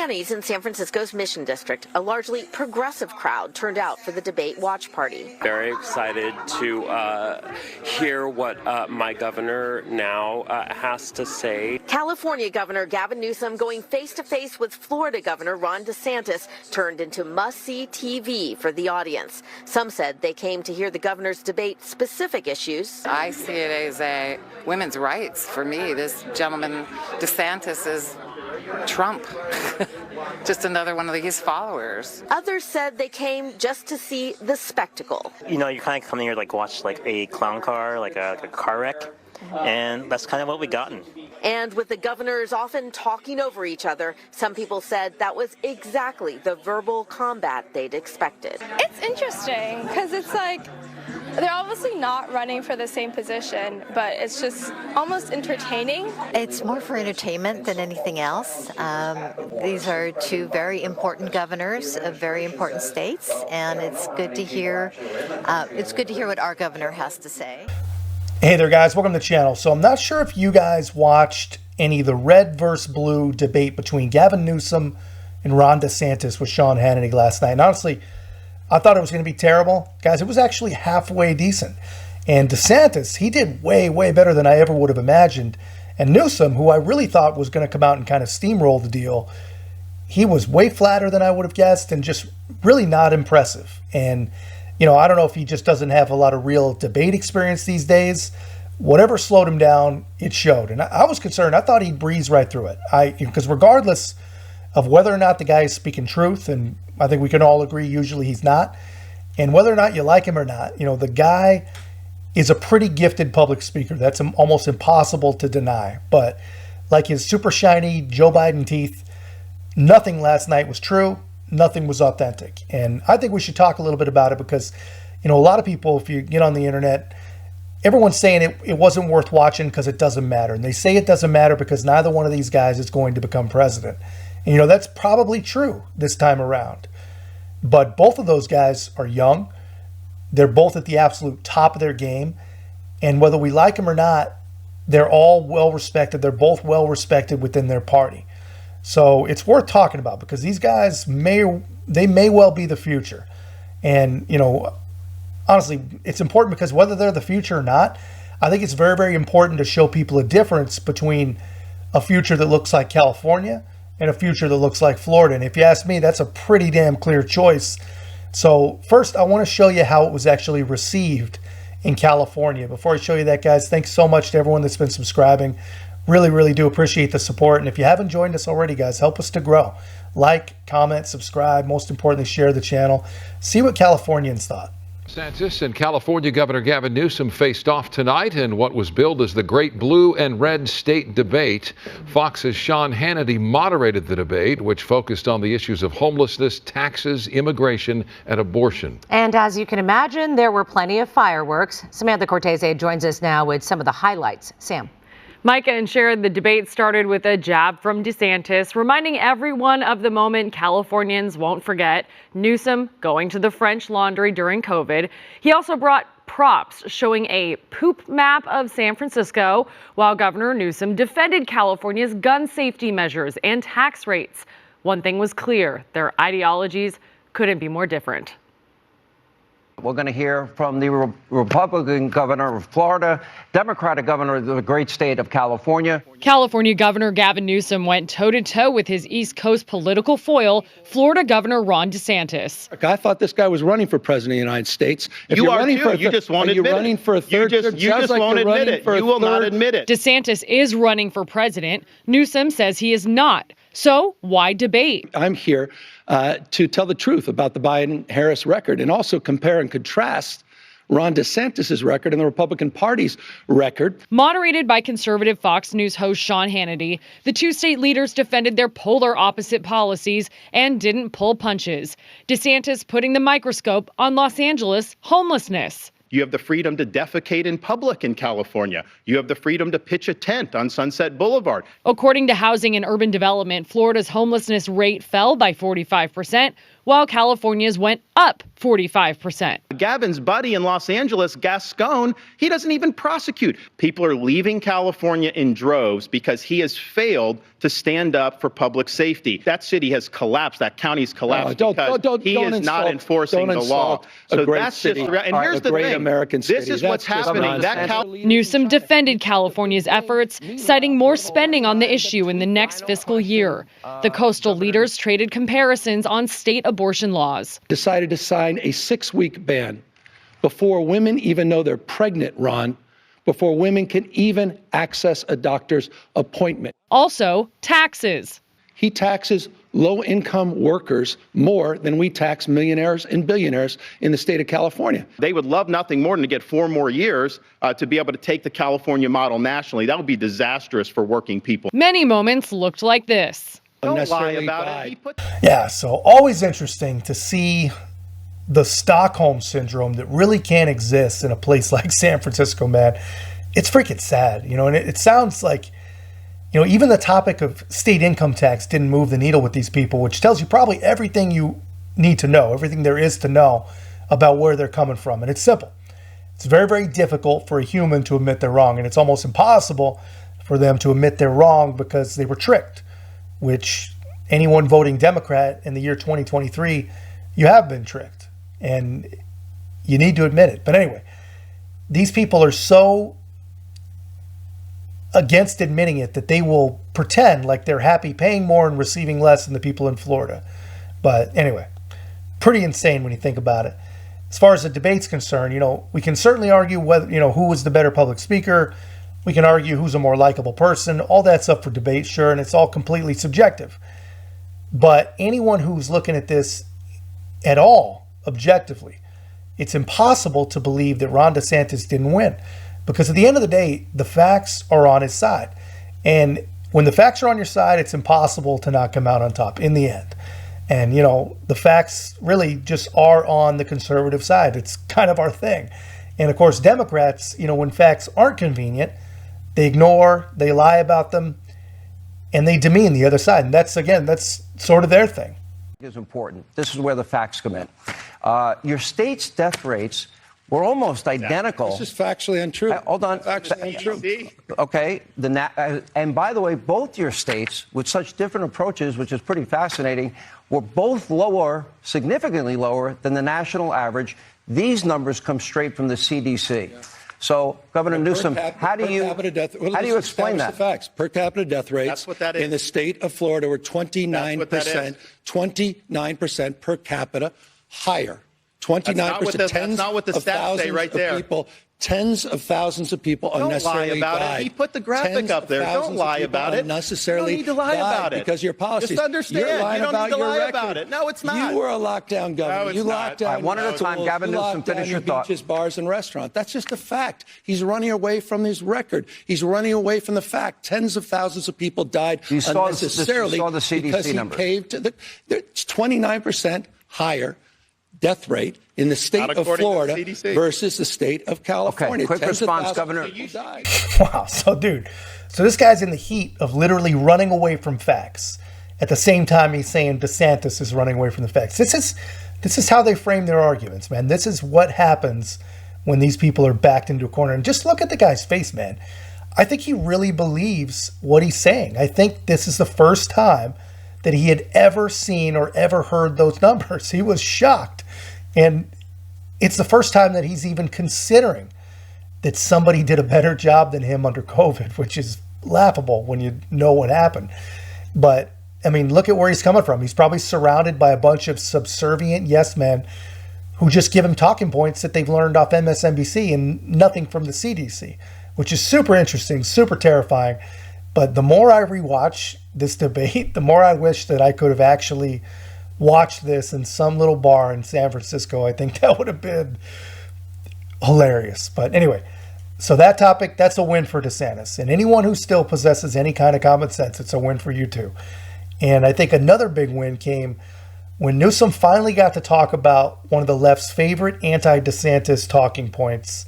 Manny's in San Francisco's Mission District, a largely progressive crowd turned out for the debate watch party. Very excited to hear what my governor now has to say. California Governor Gavin Newsom going face-to-face with Florida Governor Ron DeSantis turned into must-see TV for the audience. Some said they came to hear the governor's debate specific issues. I see it as a women's rights. For me, this gentleman DeSantis is Trump. Just another one of his followers. Others said they came just to see the spectacle. You know, you kind of come here like watch like a clown car, like a car wreck, and that's kind of what we gotten. And with the governors often talking over each other, some people said that was exactly the verbal combat they'd expected. It's interesting because it's like they're obviously not running for the same position, but it's just almost entertaining. It's more for entertainment than anything else. These are two very important governors of very important states, and it's good to hear. What our governor has to say. Hey there, guys. Welcome to the channel. So I'm not sure if you guys watched any of the red versus blue debate between Gavin Newsom and Ron DeSantis with Sean Hannity last night. And honestly, I thought it was going to be terrible. Guys, it was actually halfway decent. And DeSantis, he did way, way better than I ever would have imagined. And Newsom, who I really thought was going to come out and kind of steamroll the deal, he was way flatter than I would have guessed and just really not impressive. And you know, I don't know if he just doesn't have a lot of real debate experience these days. Whatever slowed him down, it showed. And I was concerned. I thought he'd breeze right through it. Because regardless of whether or not the guy is speaking truth, and I think we can all agree usually he's not, and whether or not you like him or not, you know, the guy is a pretty gifted public speaker. That's almost impossible to deny. But like his super shiny Joe Biden teeth, nothing last night was true. Nothing was authentic. And I think we should talk a little bit about it because, you know, a lot of people, if you get on the internet, everyone's saying it wasn't worth watching because it doesn't matter. And they say it doesn't matter because neither one of these guys is going to become president. And, you know, that's probably true this time around. But both of those guys are young. They're both at the absolute top of their game. And whether we like them or not, they're all well respected. They're both well respected within their party. So it's worth talking about because these guys may well be the future. And, you know, honestly, it's important because whether they're the future or not, I think it's very, very important to show people a difference between a future that looks like California and a future that looks like Florida. And if you ask me, that's a pretty damn clear choice. So first, I want to show you how it was actually received in California. Before I show you that, guys, thanks so much to everyone that's been subscribing. Really, really do appreciate the support. And if you haven't joined us already, guys, help us to grow. Like, comment, subscribe. Most importantly, share the channel. See what Californians thought. DeSantis and California Governor Gavin Newsom faced off tonight in what was billed as the Great Blue and Red State Debate. Fox's Sean Hannity moderated the debate, which focused on the issues of homelessness, taxes, immigration, and abortion. And as you can imagine, there were plenty of fireworks. Samantha Cortese joins us now with some of the highlights. Sam. Micah and Sharon, the debate started with a jab from DeSantis, reminding everyone of the moment Californians won't forget, Newsom going to the French Laundry during COVID. He also brought props showing a poop map of San Francisco, while Governor Newsom defended California's gun safety measures and tax rates. One thing was clear, their ideologies couldn't be more different. We're going to hear from the Republican governor of Florida, Democratic governor of the great state of California. California Governor Gavin Newsom went toe-to-toe with his East Coast political foil, Florida Governor Ron DeSantis. I thought this guy was running for president of the United States. If you are too. You just won't admit it. Running for a third term? You just won't admit it. You will not admit it. DeSantis is running for president. Newsom says he is not. So why debate? I'm here to tell the truth about the Biden-Harris record and also compare and contrast Ron DeSantis' record and the Republican Party's record. Moderated by conservative Fox News host Sean Hannity, the two state leaders defended their polar opposite policies and didn't pull punches. DeSantis putting the microscope on Los Angeles homelessness. You have the freedom to defecate in public in California. You have the freedom to pitch a tent on Sunset Boulevard. According to Housing and Urban Development, Florida's homelessness rate fell by 45%, while California's went up 45%. Gavin's buddy in Los Angeles, Gascon, he doesn't even prosecute. People are leaving California in droves because he has failed to stand up for public safety. That city has collapsed. That county's collapsed because he is not enforcing the law. So that's just, and here's the thing. This is what's happening. Newsom defended California's efforts, citing more spending on the issue in the next fiscal year. The coastal leaders traded comparisons on state abortion laws. Decided to sign a 6-week ban before women even know they're pregnant, Ron, before women can even access a doctor's appointment. Also, taxes. He taxes low-income workers more than we tax millionaires and billionaires in the state of California. They would love nothing more than to get 4 more years to be able to take the California model nationally. That would be disastrous for working people. Many moments looked like this. Don't lie about it. Yeah, so always interesting to see the Stockholm syndrome that really can't exist in a place like San Francisco, man. It's freaking sad, you know, and it sounds like, you know, even the topic of state income tax didn't move the needle with these people, which tells you probably everything you need to know, everything there is to know about where they're coming from. And it's simple. It's very, very difficult for a human to admit they're wrong, and it's almost impossible for them to admit they're wrong because they were tricked, which anyone voting Democrat in the year 2023, you have been tricked, and you need to admit it. But anyway, these people are so against admitting it that they will pretend like they're happy paying more and receiving less than the people in Florida. But anyway, pretty insane when you think about it. As far as the debate's concerned, you know, we can certainly argue whether, you know, who was the better public speaker. We can argue who's a more likable person. All that's up for debate, sure, and it's all completely subjective. But anyone who's looking at this at all objectively, it's impossible to believe that Ron DeSantis didn't win. Because at the end of the day, the facts are on his side. And when the facts are on your side, it's impossible to not come out on top in the end. And, you know, the facts really just are on the conservative side. It's kind of our thing. And, of course, Democrats, you know, when facts aren't convenient, they ignore, they lie about them, and they demean the other side. And that's, again, that's sort of their thing. Is important. This is where the facts come in. Your state's death rates were almost identical. This is factually untrue. Hold on. Factually untrue. Okay. And by the way, both your states, with such different approaches, which is pretty fascinating, were both lower, significantly lower than the national average. These numbers come straight from the CDC. So, Governor Newsom, how do you explain that? The facts. Per capita death rates in the state of Florida were 29%, 29% per capita higher. 29%. That's not what the stats say right there. People, tens of thousands of people unnecessarily died. Don't lie about it. He put the graphic up there. Don't lie about it. Unnecessarily you don't need to lie about it. Because your policies. Just understand. You're lying you don't need to lie record. about it. No, it's not. You were a lockdown governor. No, it's you not. locked down. One at a time. Gavin Newsom, finish your thought. Beaches, bars, and restaurants. That's just a fact. He's running away from his record. He's running away from the fact. Tens of thousands of people died unnecessarily you saw the CDC because he numbers. caved to it's 29% higher death rate in the state of Florida versus the state of California. Okay, quick response, Governor. Wow. So, dude, so this guy's in the heat of literally running away from facts. At the same time, he's saying DeSantis is running away from the facts. This is how they frame their arguments, man. This is what happens when these people are backed into a corner. And just look at the guy's face, man. I think he really believes what he's saying. I think this is the first time that he had ever seen or ever heard those numbers. He was shocked. And it's the first time that he's even considering that somebody did a better job than him under COVID, which is laughable when you know what happened. But, I mean, look at where he's coming from. He's probably surrounded by a bunch of subservient yes men who just give him talking points that they've learned off MSNBC and nothing from the CDC, which is super interesting, super terrifying. But the more I rewatch this debate, the more I wish that I could have actually watched this in some little bar in San Francisco. I think that would have been hilarious. But anyway, so that topic, that's a win for DeSantis. And anyone who still possesses any kind of common sense, it's a win for you too. And I think another big win came when Newsom finally got to talk about one of the left's favorite anti-DeSantis talking points,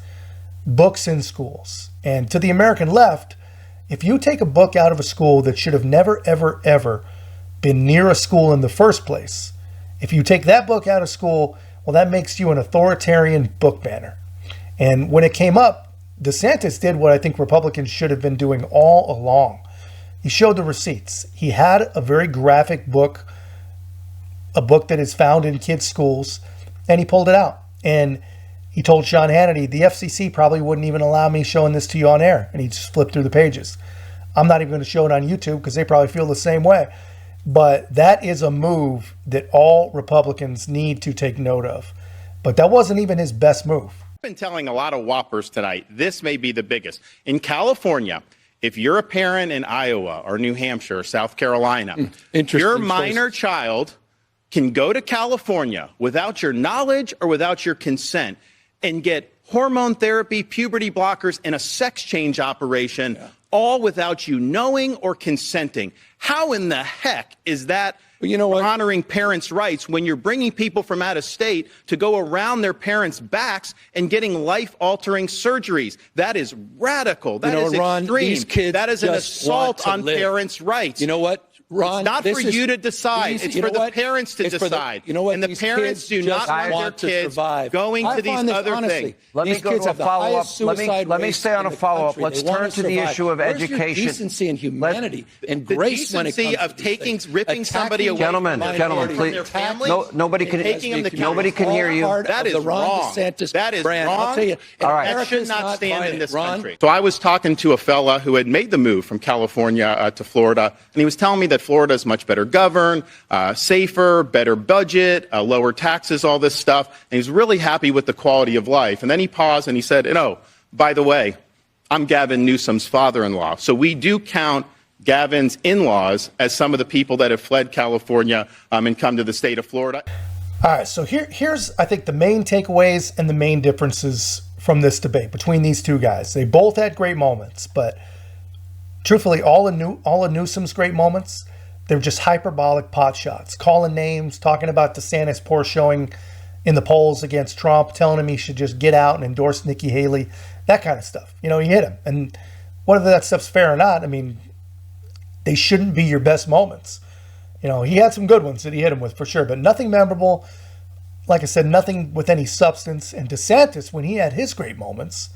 books in schools. And to the American left, if you take a book out of a school that should have never, ever, ever been near a school in the first place, if you take that book out of school, well, that makes you an authoritarian book banner. And when it came up, DeSantis did what I think Republicans should have been doing all along. He showed the receipts. He had a very graphic book, a book that is found in kids' schools, and he pulled it out. And he told Sean Hannity, the FCC probably wouldn't even allow me showing this to you on air. And he just flipped through the pages. I'm not even going to show it on YouTube because they probably feel the same way. But that is a move that all Republicans need to take note of. But that wasn't even his best move. I've been telling a lot of whoppers tonight, this may be the biggest. In California, if you're a parent in Iowa or New Hampshire or South Carolina, your minor child can go to California without your knowledge or without your consent and get hormone therapy, puberty blockers, and a sex change operation, all without you knowing or consenting. How in the heck is that honoring parents' rights when you're bringing people from out of state to go around their parents' backs and getting life-altering surgeries? That is radical. That is Ron, extreme. these kids That is an just assault want on to live. parents' rights. You know what, Ron? It's not for you to decide. It's for the parents to decide. You know what? And the These parents kids do not just want their kids survive. going I to these find this, other honestly, things. Let me these go kids to a have the follow-up. highest suicide Let me rates stay on in a the follow-up. country. Let's They wanna turn to the survive. issue of Where's your education. decency and humanity and grace when it decency comes of to these taking, things. ripping somebody away Gentlemen, from gentlemen, their please. family, Nobody can. taking them to Nobody can hear you. That is the Ron wrong. DeSantis That is brand. wrong. I'll tell you, All right. That should America's not stand buying in it, this Ron. country. So I was talking to a fella who had made the move from California to Florida, and he was telling me that Florida is much better governed, safer, better budget, lower taxes, all this stuff. And he was really happy with the quality of life. And then he paused and he said, by the way, I'm Gavin Newsom's father-in-law. So we do count Gavin's in-laws as some of the people that have fled California and come to the state of Florida. All right, so here's, I think, the main takeaways and the main differences from this debate between these two guys. They both had great moments, but truthfully, all of Newsom's great moments, they're just hyperbolic pot shots, calling names, talking about DeSantis' poor showing in the polls against Trump, telling him he should just get out and endorse Nikki Haley, that kind of stuff. He hit him. And whether that stuff's fair or not, I mean, they shouldn't be your best moments. He had some good ones that he hit him with for sure, but nothing memorable. Like I said, nothing with any substance. And DeSantis, when he had his great moments,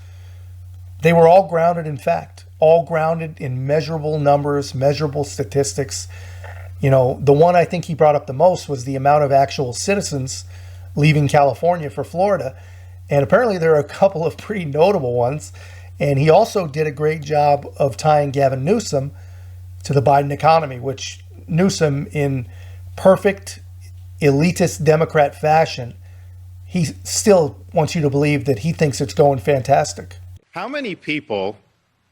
they were all grounded in fact, all grounded in measurable numbers, measurable statistics. The one I think he brought up the most was the amount of actual citizens leaving California for Florida. And apparently there are a couple of pretty notable ones. And he also did a great job of tying Gavin Newsom to the Biden economy, which Newsom, in perfect elitist Democrat fashion, he still wants you to believe that he thinks it's going fantastic. How many people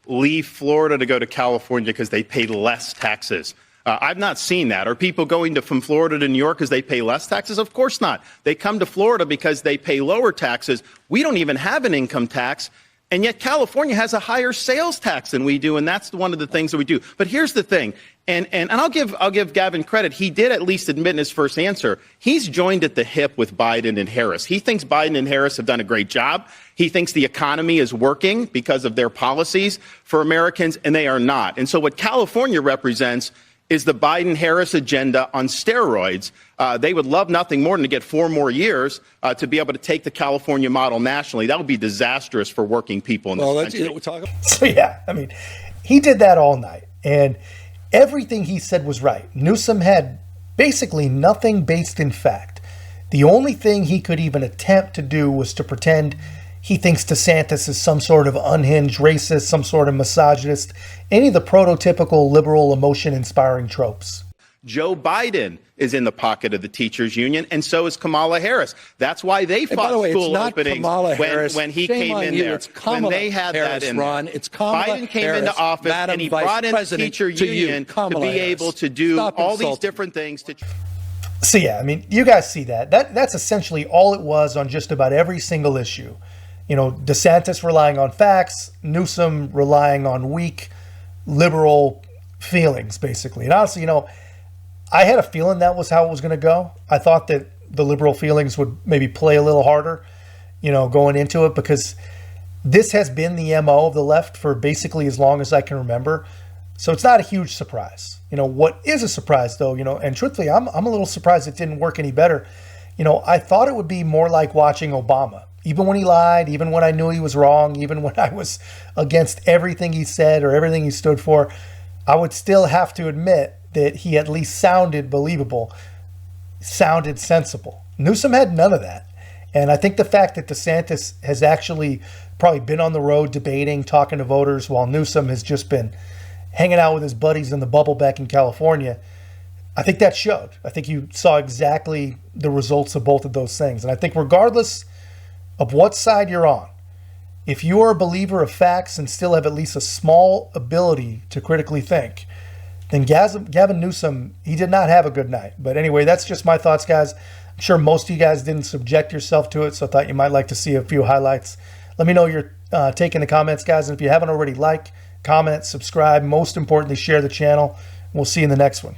leave Florida to go to California because they pay less taxes? I've not seen that. Are people going from Florida to New York because they pay less taxes? Of course not. They come to Florida because they pay lower taxes. We don't even have an income tax. And yet California has a higher sales tax than we do, and that's one of the things that we do. But here's the thing, and I'll give Gavin credit. He did at least admit in his first answer, he's joined at the hip with Biden and Harris. He thinks Biden and Harris have done a great job. He thinks the economy is working because of their policies for Americans, and they are not. And so what California represents is the Biden-Harris agenda on steroids. They would love nothing more than to get 4 more years to be able to take the California model nationally. That would be disastrous for working people in this country. So yeah, I mean, he did that all night, and everything he said was right. Newsom had basically nothing based in fact. The only thing he could even attempt to do was to pretend he thinks DeSantis is some sort of unhinged racist, some sort of misogynist, any of the prototypical liberal emotion-inspiring tropes. Joe Biden is in the pocket of the teachers union, and so is Kamala Harris. That's why they fought school openings when he came in there. When they had that in there. It's Kamala Biden came Harris, into office Madam and he Vice brought in the President, teacher to union you, to Kamala be Harris. able to do Stop all these insulting. different things. So yeah, I mean, you guys see that. That's essentially all it was on just about every single issue. DeSantis relying on facts, Newsom relying on weak liberal feelings, basically. And honestly, I had a feeling that was how it was going to go. I thought that the liberal feelings would maybe play a little harder, going into it, because this has been the MO of the left for basically as long as I can remember. So it's not a huge surprise. What is a surprise, though, and truthfully, I'm a little surprised it didn't work any better. I thought it would be more like watching Obama. Even when he lied, even when I knew he was wrong, even when I was against everything he said or everything he stood for, I would still have to admit that he at least sounded believable, sounded sensible. Newsom had none of that. And I think the fact that DeSantis has actually probably been on the road debating, talking to voters, while Newsom has just been hanging out with his buddies in the bubble back in California, I think that showed. I think you saw exactly the results of both of those things. And I think regardless of what side you're on, if you are a believer of facts and still have at least a small ability to critically think, then Gavin Newsom, he did not have a good night. But anyway, that's just my thoughts, guys. I'm sure most of you guys didn't subject yourself to it, so I thought you might like to see a few highlights. Let me know your take in the comments, guys. And if you haven't already, like, comment, subscribe. Most importantly, share the channel. We'll see you in the next one.